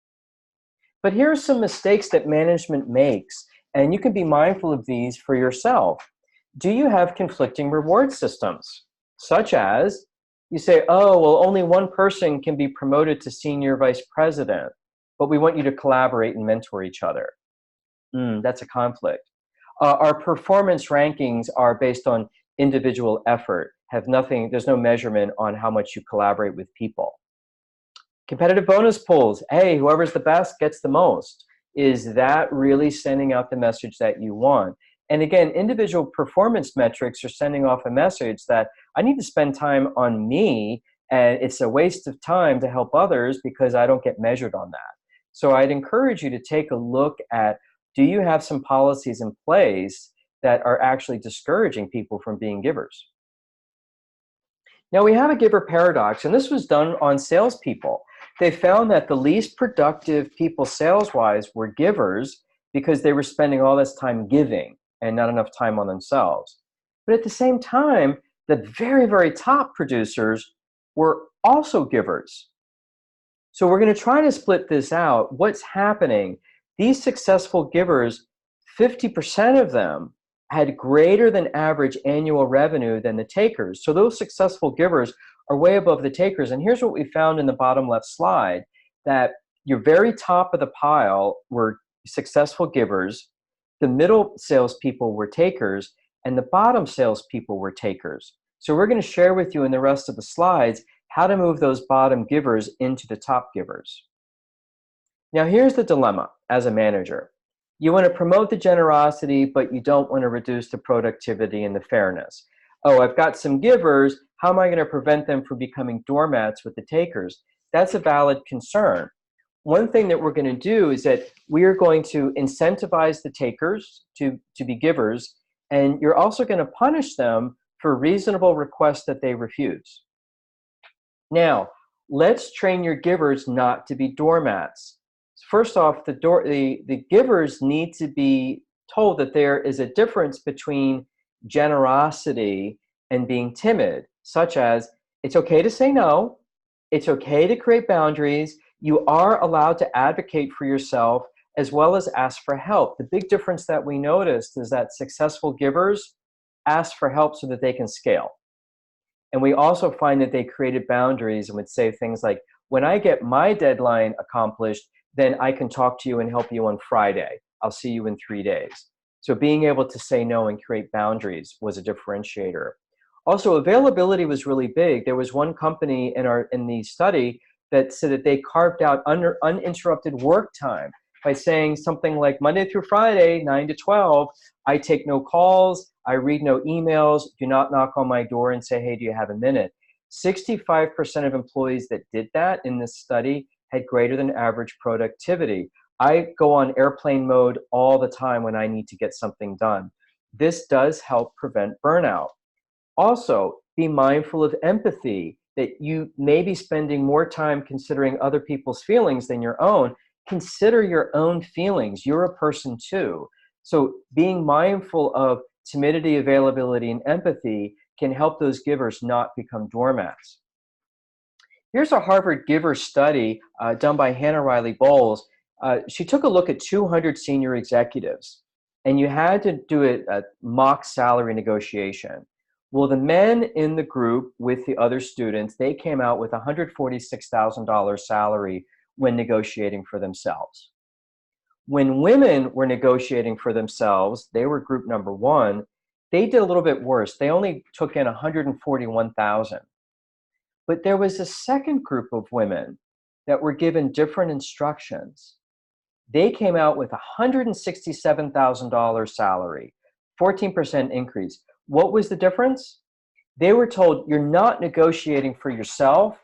But here are some mistakes that management makes, and you can be mindful of these for yourself. Do you have conflicting reward systems? Such as, you say, oh, well, only one person can be promoted to senior vice president, but we want you to collaborate and mentor each other. That's a conflict. Our performance rankings are based on individual effort, there's no measurement on how much you collaborate with people. Competitive bonus pools, hey, whoever's the best gets the most. Is that really sending out the message that you want? And again, individual performance metrics are sending off a message that I need to spend time on me, and it's a waste of time to help others because I don't get measured on that. So I'd encourage you to take a look at, do you have some policies in place that are actually discouraging people from being givers? Now we have a giver paradox, and this was done on salespeople. They found that the least productive people sales-wise were givers because they were spending all this time giving and not enough time on themselves. But at the same time, the very, very top producers were also givers. So we're going to try to split this out. What's happening? These successful givers, 50% of them had greater than average annual revenue than the takers. So those successful givers are way above the takers. And here's what we found in the bottom left slide, that your very top of the pile were successful givers, the middle salespeople were takers, and the bottom salespeople were takers. So we're going to share with you in the rest of the slides how to move those bottom givers into the top givers. Now here's the dilemma as a manager. You want to promote the generosity, but you don't want to reduce the productivity and the fairness. Oh, I've got some givers. How am I going to prevent them from becoming doormats with the takers? That's a valid concern. One thing that we're going to do is that we are going to incentivize the takers to be givers, and you're also going to punish them for reasonable requests that they refuse. Now, let's train your givers not to be doormats. First off, the givers need to be told that there is a difference between generosity and being timid, such as it's okay to say no, it's okay to create boundaries, you are allowed to advocate for yourself as well as ask for help. The big difference that we noticed is that successful givers ask for help so that they can scale. And we also find that they created boundaries and would say things like, when I get my deadline accomplished, then I can talk to you and help you on Friday. I'll see you in 3 days. So being able to say no and create boundaries was a differentiator. Also, availability was really big. There was one company in the study that said that they carved out uninterrupted work time by saying something like Monday through Friday, 9 to 12, I take no calls, I read no emails, do not knock on my door and say, hey, do you have a minute? 65% of employees that did that in this study had greater than average productivity. I go on airplane mode all the time when I need to get something done. This does help prevent burnout. Also, be mindful of empathy, that you may be spending more time considering other people's feelings than your own. Consider your own feelings. You're a person too. So being mindful of timidity, availability, and empathy can help those givers not become doormats. Here's a Harvard giver study done by Hannah Riley Bowles. She took a look at 200 senior executives, and you had to do a mock salary negotiation. Well, the men in the group with the other students, they came out with $146,000 salary when negotiating for themselves. When women were negotiating for themselves, they were group number one, they did a little bit worse. They only took in $141,000. But there was a second group of women that were given different instructions. They came out with $167,000 salary, 14% increase. What was the difference? They were told, you're not negotiating for yourself,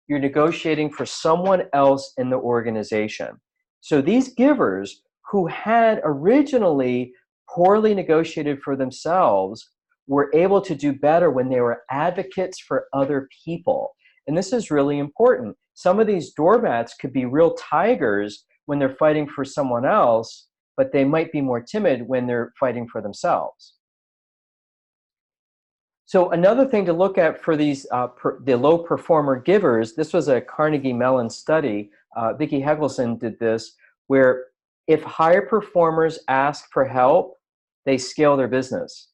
you're negotiating for someone else in the organization. So these givers who had originally poorly negotiated for themselves were able to do better when they were advocates for other people. And this is really important. Some of these doormats could be real tigers when they're fighting for someone else, but they might be more timid when they're fighting for themselves. So another thing to look at for these the low performer givers, this was a Carnegie Mellon study. Vicki Helgeson did this, where if higher performers ask for help, they scale their business.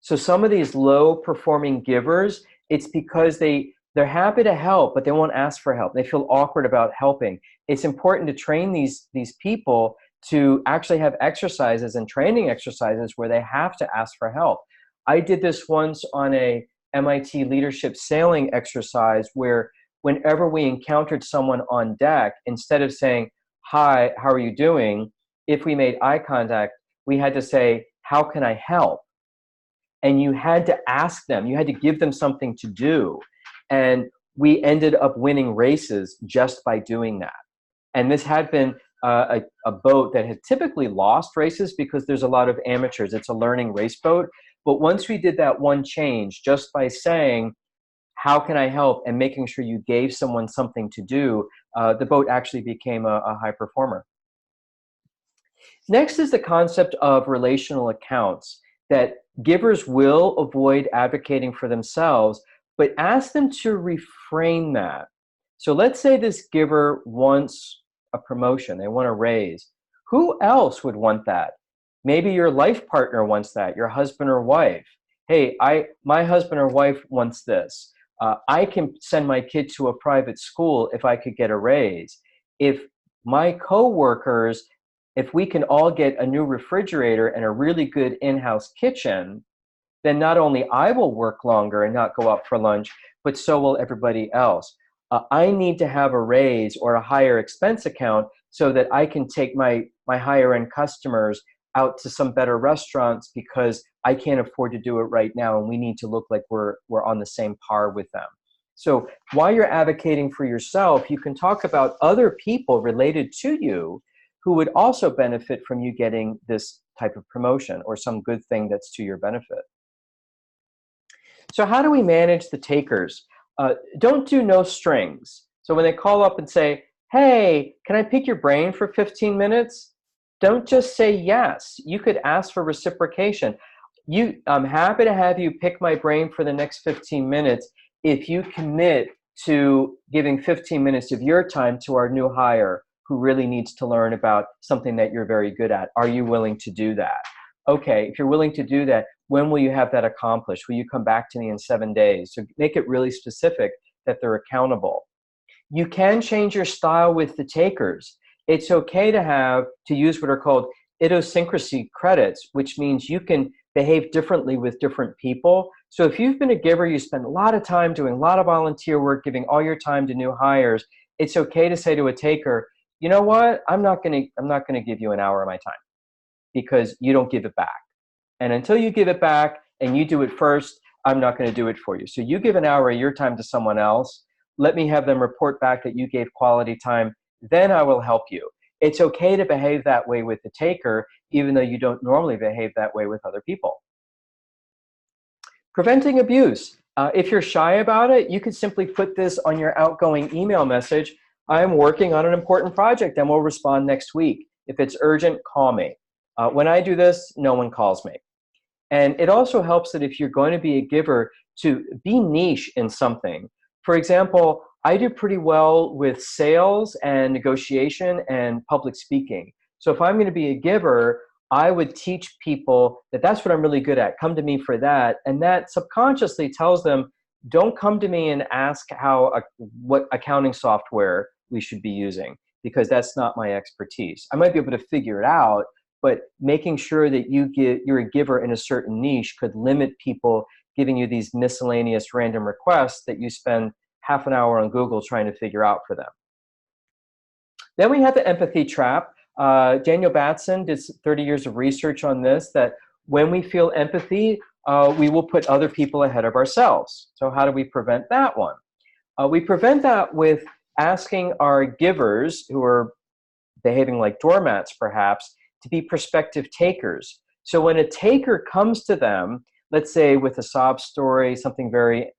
So some of these low performing givers, it's because they're happy to help, but they won't ask for help. They feel awkward about helping. It's important to train these people to actually have exercises and training exercises where they have to ask for help. I did this once on a MIT leadership sailing exercise where whenever we encountered someone on deck, instead of saying, hi, how are you doing? If we made eye contact, we had to say, how can I help? And you had to ask them, you had to give them something to do. And we ended up winning races just by doing that. And this had been a boat that had typically lost races because there's a lot of amateurs. It's a learning race boat. But once we did that one change, just by saying, how can I help, and making sure you gave someone something to do, the boat actually became a high performer. Next is the concept of relational accounts, that givers will avoid advocating for themselves, but ask them to reframe that. So let's say this giver wants a promotion, they want a raise. Who else would want that? Maybe your life partner wants that, your husband or wife. Hey, my husband or wife wants this. I can send my kid to a private school if I could get a raise. If my coworkers, if we can all get a new refrigerator and a really good in-house kitchen, then not only I will work longer and not go out for lunch, but so will everybody else. I need to have a raise or a higher expense account so that I can take my higher end customers out to some better restaurants because I can't afford to do it right now, and we need to look like we're on the same par with them. So while you're advocating for yourself, you can talk about other people related to you who would also benefit from you getting this type of promotion or some good thing that's to your benefit. So how do we manage the takers? Don't do no strings. So when they call up and say, hey, can I pick your brain for 15 minutes? Don't just say yes. You could ask for reciprocation. I'm happy to have you pick my brain for the next 15 minutes if you commit to giving 15 minutes of your time to our new hire who really needs to learn about something that you're very good at. Are you willing to do that? Okay, if you're willing to do that, when will you have that accomplished? Will you come back to me in 7 days? So make it really specific that they're accountable. You can change your style with the takers. It's okay to use what are called idiosyncrasy credits, which means you can behave differently with different people. So if you've been a giver, you spend a lot of time doing a lot of volunteer work, giving all your time to new hires, it's okay to say to a taker, you know what, I'm not gonna give you an hour of my time because you don't give it back. And until you give it back and you do it first, I'm not gonna do it for you. So you give an hour of your time to someone else, let me have them report back that you gave quality time, then I will help you. It's okay to behave that way with the taker, even though you don't normally behave that way with other people. Preventing abuse. If you're shy about it, you could simply put this on your outgoing email message. I'm working on an important project and we'll respond next week. If it's urgent, call me. When I do this, no one calls me. And it also helps that if you're going to be a giver, to be niche in something. For example, I do pretty well with sales and negotiation and public speaking. So if I'm going to be a giver, I would teach people that that's what I'm really good at. Come to me for that. And that subconsciously tells them, don't come to me and ask what accounting software we should be using, because that's not my expertise. I might be able to figure it out, but making sure that you're a giver in a certain niche could limit people giving you these miscellaneous random requests that you spend half an hour on Google trying to figure out for them. Then we have the empathy trap. Daniel Batson did 30 years of research on this, that when we feel empathy, we will put other people ahead of ourselves. So how do we prevent that one? We prevent that with asking our givers, who are behaving like doormats perhaps, to be prospective takers. So when a taker comes to them, let's say with a sob story, something very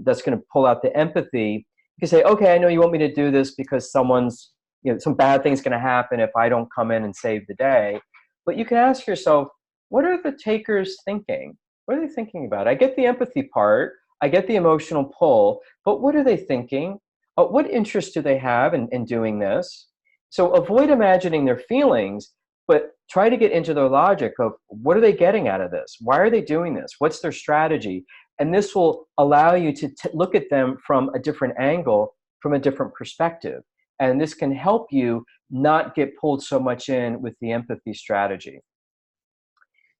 that's going to pull out the empathy, you can say, okay, I know you want me to do this because someone's, some bad thing's going to happen if I don't come in and save the day. But you can ask yourself, what are the takers thinking? What are they thinking about? I get the empathy part, I get the emotional pull, but what are they thinking? What interest do they have in doing this? So avoid imagining their feelings, but try to get into their logic of what are they getting out of this? Why are they doing this? What's their strategy? And this will allow you to look at them from a different angle, from a different perspective. And this can help you not get pulled so much in with the empathy strategy.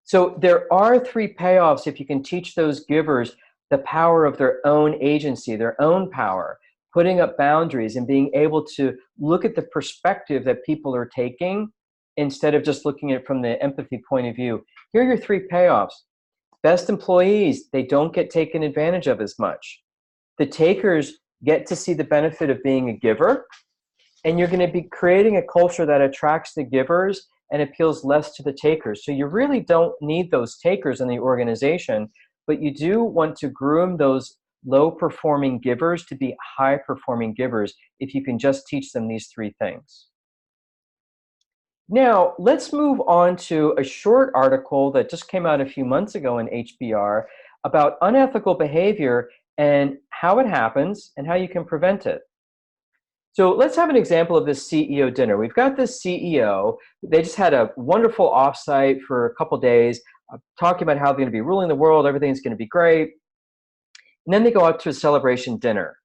So there are 3 payoffs if you can teach those givers the power of their own agency, their own power, putting up boundaries and being able to look at the perspective that people are taking instead of just looking at it from the empathy point of view. Here are your 3 payoffs. Best employees, they don't get taken advantage of as much. The takers get to see the benefit of being a giver, and you're going to be creating a culture that attracts the givers and appeals less to the takers. So you really don't need those takers in the organization, but you do want to groom those low-performing givers to be high-performing givers if you can just teach them these 3 things. Now, let's move on to a short article that just came out a few months ago in HBR about unethical behavior and how it happens and how you can prevent it. So let's have an example of this CEO dinner. We've got this CEO. They just had a wonderful offsite for a couple days, talking about how they're going to be ruling the world, everything's going to be great. And then they go out to a celebration dinner,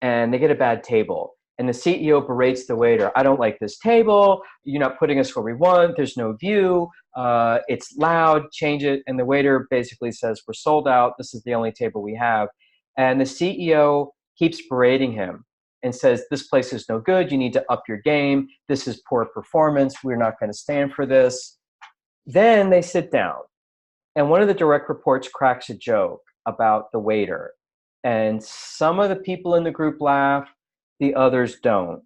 and they get a bad table. And the CEO berates the waiter. I don't like this table. You're not putting us where we want. There's no view. It's loud. Change it. And the waiter basically says, we're sold out. This is the only table we have. And the CEO keeps berating him and says, this place is no good. You need to up your game. This is poor performance. We're not going to stand for this. Then they sit down. And one of the direct reports cracks a joke about the waiter. And some of the people in the group laugh. The others don't.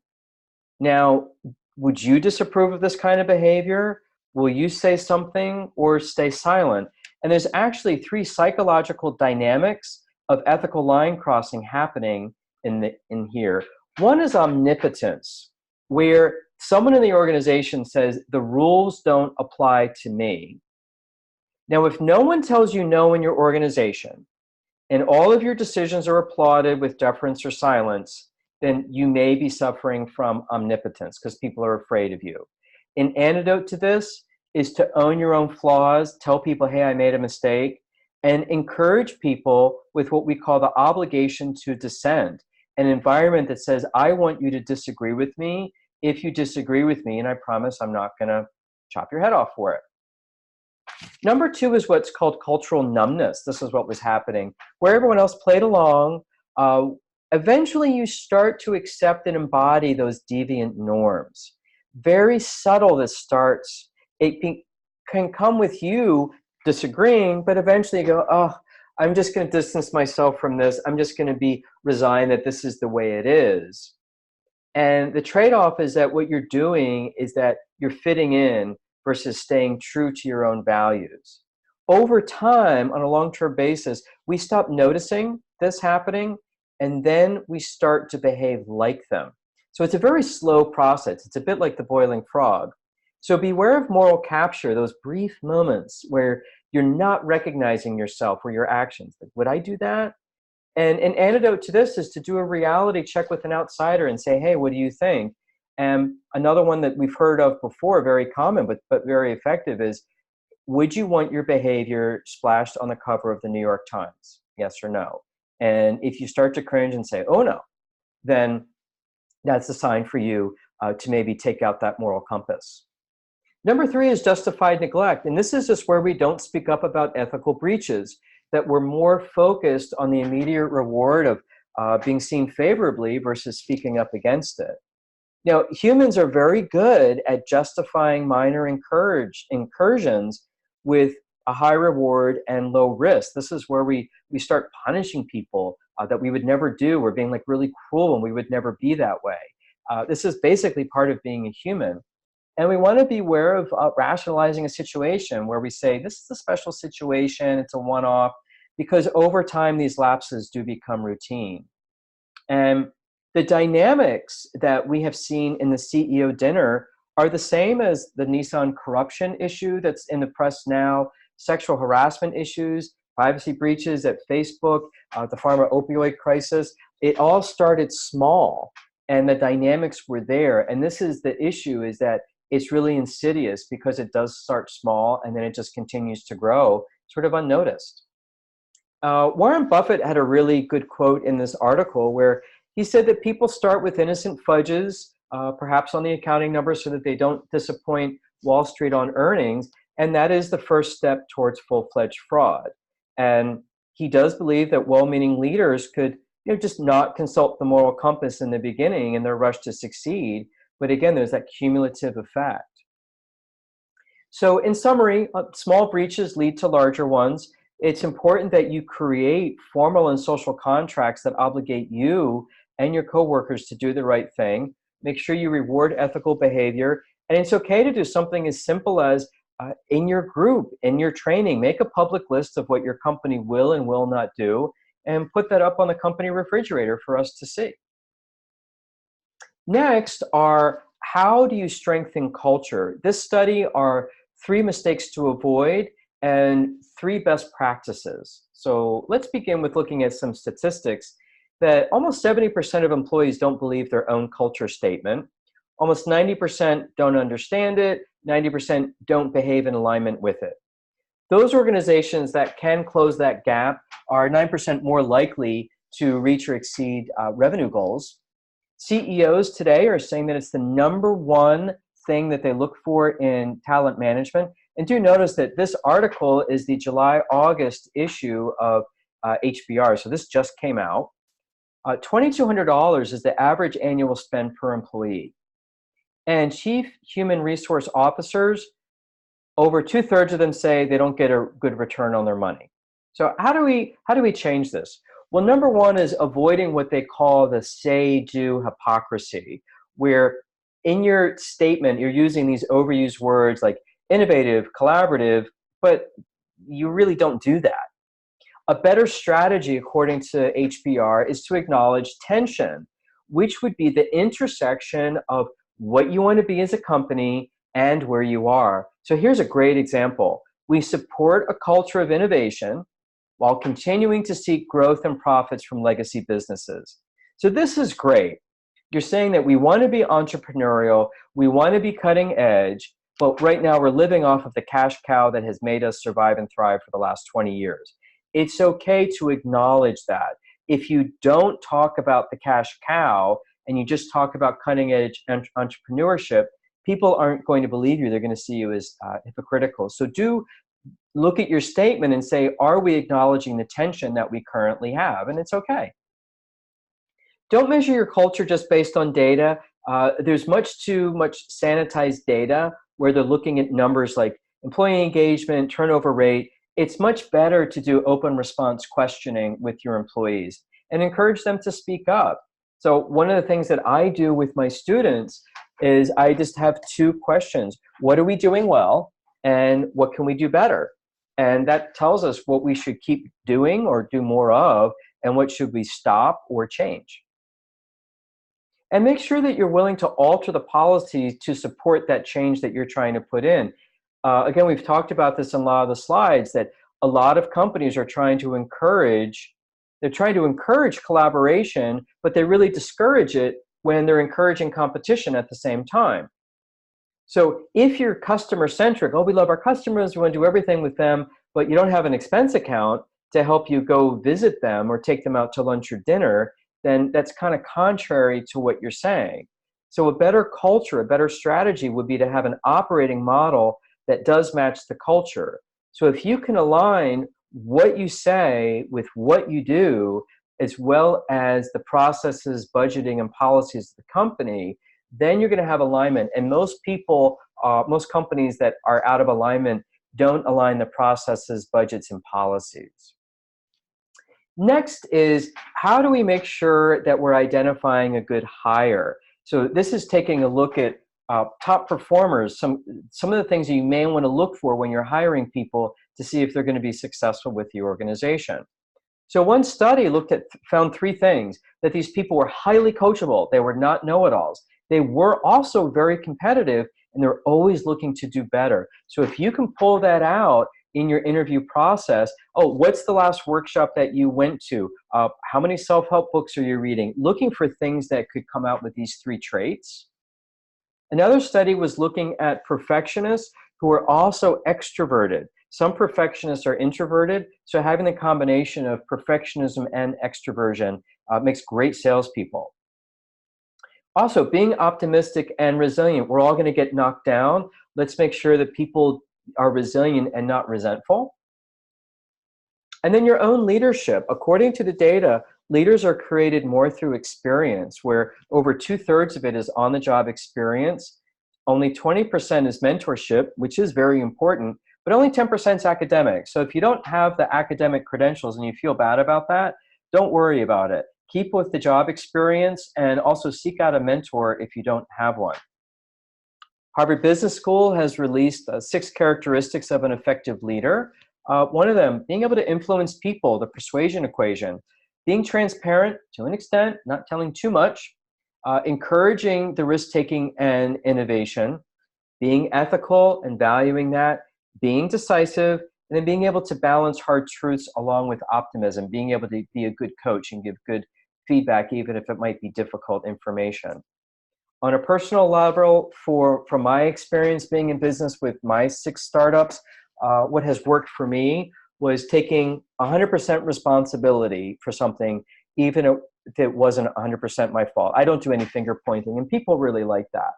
Now, would you disapprove of this kind of behavior? Will you say something or stay silent? And there's actually 3 psychological dynamics of ethical line crossing happening in here. One is omnipotence, where someone in the organization says, the rules don't apply to me. Now, if no one tells you no in your organization, and all of your decisions are applauded with deference or silence, then you may be suffering from omnipotence because people are afraid of you. An antidote to this is to own your own flaws, tell people, hey, I made a mistake, and encourage people with what we call the obligation to dissent, an environment that says, I want you to disagree with me if you disagree with me, and I promise I'm not going to chop your head off for it. Number 2 is what's called cultural numbness. This is what was happening, where everyone else played along. eventually you start to accept and embody those deviant norms. Very subtle this starts. Can come with you disagreeing, but eventually you go, oh, I'm just going to distance myself from this. I'm just going to be resigned that this is the way it is. And the trade-off is that what you're doing is that you're fitting in versus staying true to your own values. Over time, on a long-term basis, we stop noticing this happening, and then we start to behave like them. So it's a very slow process. It's a bit like the boiling frog. So beware of moral capture, those brief moments where you're not recognizing yourself or your actions. Like, would I do that? And an antidote to this is to do a reality check with an outsider and say, hey, what do you think? And another one that we've heard of before, very common but very effective, is, would you want your behavior splashed on the cover of the New York Times? Yes or no? And if you start to cringe and say, oh no, then that's a sign for you to maybe take out that moral compass. Number 3 is justified neglect. And this is just where we don't speak up about ethical breaches, that we're more focused on the immediate reward of being seen favorably versus speaking up against it. Now, humans are very good at justifying minor incursions with a high reward and low risk. This is where we start punishing people that we would never do. We're being like really cruel, and we would never be that way. This is basically part of being a human. And we want to be aware of rationalizing a situation where we say, this is a special situation, it's a one-off, because over time these lapses do become routine. And the dynamics that we have seen in the CEO dinner are the same as the Nissan corruption issue that's in the press now, sexual harassment issues, privacy breaches at Facebook, the pharma opioid crisis. It all started small, and the dynamics were there. And this is the issue, is that it's really insidious because it does start small and then it just continues to grow sort of unnoticed. Warren Buffett had a really good quote in this article where he said that people start with innocent fudges, perhaps on the accounting numbers, so that they don't disappoint Wall Street on earnings. And that is the first step towards full-fledged fraud. And he does believe that well-meaning leaders could just not consult the moral compass in the beginning in their rush to succeed. But again, there's that cumulative effect. So in summary, small breaches lead to larger ones. It's important that you create formal and social contracts that obligate you and your coworkers to do the right thing. Make sure you reward ethical behavior. And it's okay to do something as simple as in your group, in your training, make a public list of what your company will and will not do, and put that up on the company refrigerator for us to see. Next are, how do you strengthen culture? This study are 3 mistakes to avoid and 3 best practices. So let's begin with looking at some statistics that almost 70% of employees don't believe their own culture statement. Almost 90% don't understand it. 90% don't behave in alignment with it. Those organizations that can close that gap are 9% more likely to reach or exceed revenue goals. CEOs today are saying that it's the #1 thing that they look for in talent management. And do notice that this article is the July-August issue of HBR, so this just came out. $2,200 is the average annual spend per employee. And chief human resource officers, over 2/3 of them say they don't get a good return on their money. So how do we change this? Well, #1 is avoiding what they call the say-do hypocrisy, where in your statement you're using these overused words like innovative, collaborative, but you really don't do that. A better strategy, according to HBR, is to acknowledge tension, which would be the intersection of what you want to be as a company and where you are. So here's a great example. We support a culture of innovation while continuing to seek growth and profits from legacy businesses. So this is great. You're saying that we want to be entrepreneurial, we want to be cutting edge, but right now we're living off of the cash cow that has made us survive and thrive for the last 20 years. It's okay to acknowledge that. If you don't talk about the cash cow and you just talk about cutting edge entrepreneurship, people aren't going to believe you. They're going to see you as hypocritical. So do look at your statement and say, are we acknowledging the tension that we currently have? And it's okay. Don't measure your culture just based on data. There's much too much sanitized data where they're looking at numbers like employee engagement, turnover rate. It's much better to do open response questioning with your employees and encourage them to speak up. So one of the things that I do with my students is I just have two questions. What are we doing well? And what can we do better? And that tells us what we should keep doing or do more of, and what should we stop or change. And make sure that you're willing to alter the policy to support that change that you're trying to put in. Again, we've talked about this in a lot of the slides, that a lot of companies are trying to encourage, collaboration, but they really discourage it when they're encouraging competition at the same time. So if you're customer-centric, oh, we love our customers, we want to do everything with them, but you don't have an expense account to help you go visit them or take them out to lunch or dinner, then that's kind of contrary to what you're saying. So a better culture, a better strategy would be to have an operating model that does match the culture. So if you can align what you say with what you do, as well as the processes, budgeting, and policies of the company, then you're going to have alignment. And most people, most companies that are out of alignment don't align the processes, budgets, and policies. Next is, how do we make sure that we're identifying a good hire? So this is taking a look at top performers, some of the things that you may want to look for when you're hiring people to see if they're going to be successful with the organization. So one study found three things: that these people were highly coachable, they were not know-it-alls, they were also very competitive, and they're always looking to do better. So if you can pull that out in your interview process, oh, what's the last workshop that you went to? How many self-help books are you reading? Looking for things that could come out with these three traits. Another study was looking at perfectionists who are also extroverted. Some perfectionists are introverted, so having the combination of perfectionism and extroversion makes great salespeople. Also, being optimistic and resilient. We're all going to get knocked down. Let's make sure that people are resilient and not resentful. And then your own leadership. According to the data, leaders are created more through experience, where over 2/3 of it is on-the-job experience. Only 20% is mentorship, which is very important, but only 10% is academic. So if you don't have the academic credentials and you feel bad about that, don't worry about it. Keep with the job experience, and also seek out a mentor if you don't have one. Harvard Business School has released 6 characteristics of an effective leader. One of them, being able to influence people, the persuasion equation. Being transparent to an extent, not telling too much. Encouraging the risk-taking and innovation. Being ethical and valuing that. Being decisive, and then being able to balance hard truths along with optimism. Being able to be a good coach and give good feedback, even if it might be difficult information. On a personal level, from my experience being in business with my 6 startups, what has worked for me was taking 100% responsibility for something, even if it wasn't 100% my fault. I don't do any finger pointing, and people really like that.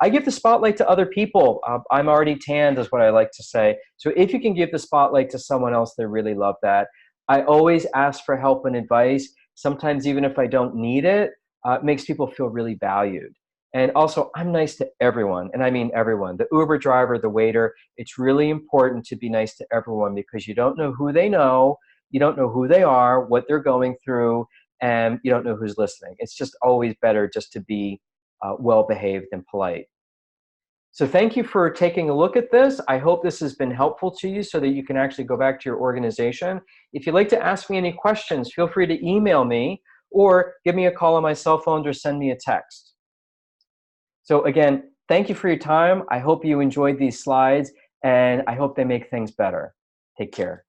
I give the spotlight to other people. I'm already tanned, is what I like to say. So if you can give the spotlight to someone else, they really love that. I always ask for help and advice. Sometimes even if I don't need it, it makes people feel really valued. And also, I'm nice to everyone, and I mean everyone. The Uber driver, the waiter, it's really important to be nice to everyone, because you don't know who they know, you don't know who they are, what they're going through, and you don't know who's listening. It's just always better just to be well-behaved and polite. So thank you for taking a look at this. I hope this has been helpful to you so that you can actually go back to your organization. If you'd like to ask me any questions, feel free to email me, or give me a call on my cell phone, or send me a text. So again, thank you for your time. I hope you enjoyed these slides, and I hope they make things better. Take care.